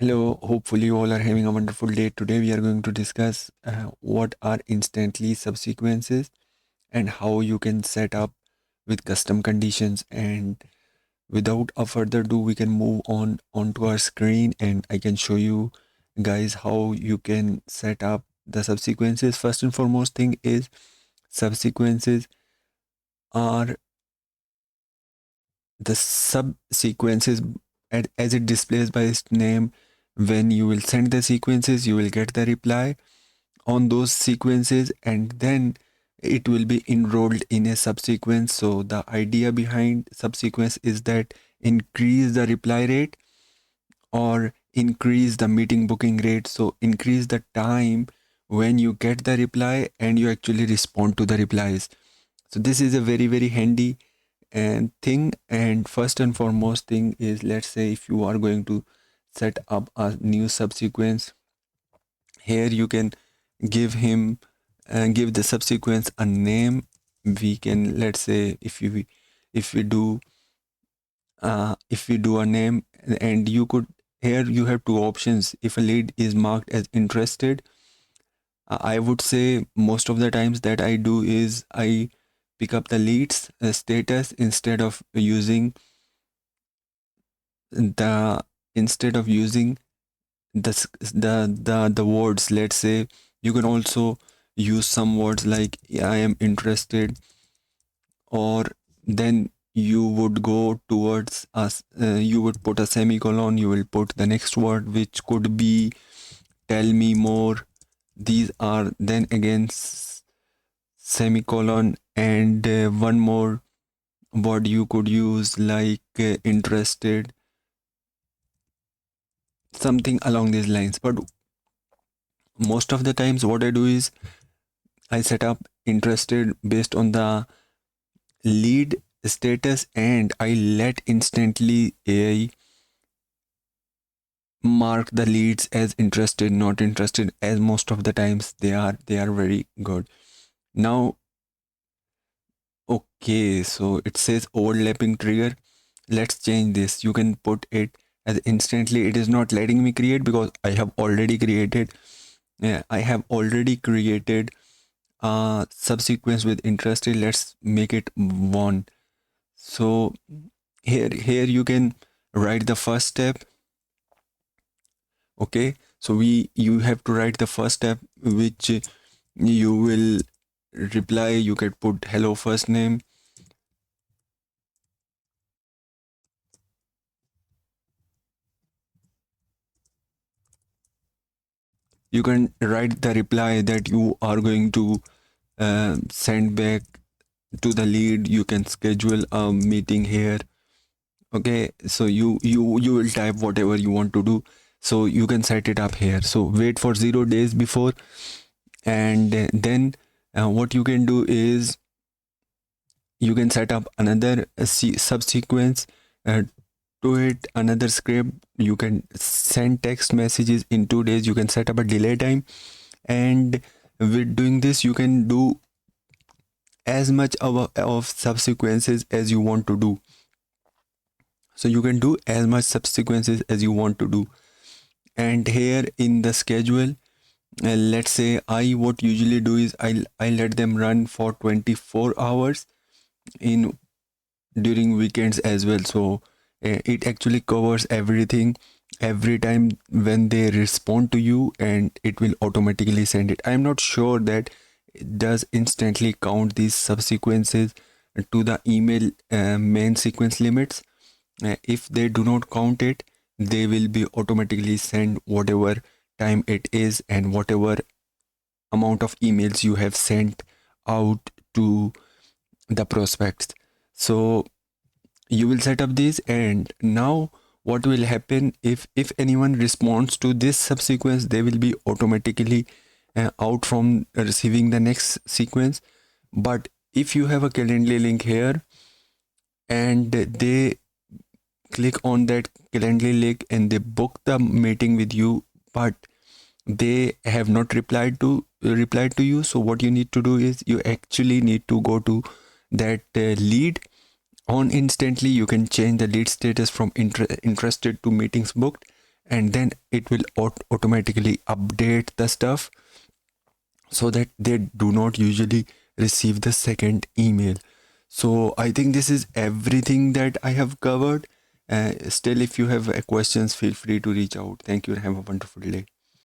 Hello, hopefully you all are having a wonderful day. Today we are going to discuss what are instantly subsequences and how you can set up with custom conditions. And without a further ado, we can move on onto our screen and I can show you guys how you can set up the subsequences. First and foremost thing is subsequences are the subsequences as it displays by its name. When you will send the sequences, you will get the reply on those sequences and then it will be enrolled in a subsequence. So the idea behind subsequence is that increase the reply rate or increase the meeting booking rate. So increase the time when you get the reply and you actually respond to the replies. So this is a very handy and thing. And first and foremost thing is, let's say if you are going to set up a new subsequence, here you can give him give the subsequence a name. We can, let's say if we do a name, and you could, here you have two options. If a lead is marked as interested, I would say most of the times that I do is I pick up the leads status instead of using the instead of using the words. Let's say you can also use some words like I am interested, or then you would go towards us, you would put a semicolon, you will put the next word which could be tell me more. These are then again semicolon, and one more word you could use like interested, something along these lines. But most of the times what I do is I set up interested based on the lead status and I let instantly AI mark the leads as interested, not interested, as most of the times they are very good. Now, okay, so it says overlapping trigger. Let's change this. You can put it as instantly. It is not letting me create because I have already created. Yeah, I have already created subsequence with interested. Let's make it one. So here you can write the first step. Okay, so you have to write the first step, which you will reply. You can put hello first name. You can write the reply that you are going to send back to the lead. You can schedule a meeting here. Okay, so you will type whatever you want to do, so you can set it up here. So wait for 0 days before, and then what you can do is you can set up another subsequence to it, another script. You can send text messages in 2 days. You can set up a delay time, and with doing this you can do as much of subsequences as you want to do. So you can do as much subsequences as you want to do. And here in the schedule, let's say I what usually do is I let them run for 24 hours in during weekends as well. So it actually covers everything every time when they respond to you, and it will automatically send it. I'm not sure that it does instantly count these subsequences to the email main sequence limits. If they do not count it, they will be automatically send whatever time it is and whatever amount of emails you have sent out to the prospects. So you will set up this, and now what will happen, if anyone responds to this subsequence, they will be automatically out from receiving the next sequence. But if you have a Calendly link here and they click on that Calendly link and they book the meeting with you, but they have not replied to you, so what you need to do is you actually need to go to that lead on instantly. You can change the lead status from interested to meetings booked, and then it will automatically update the stuff, so that they do not usually receive the second email. So I think this is everything that I have covered. Still, if you have questions, feel free to reach out. Thank you and have a wonderful day.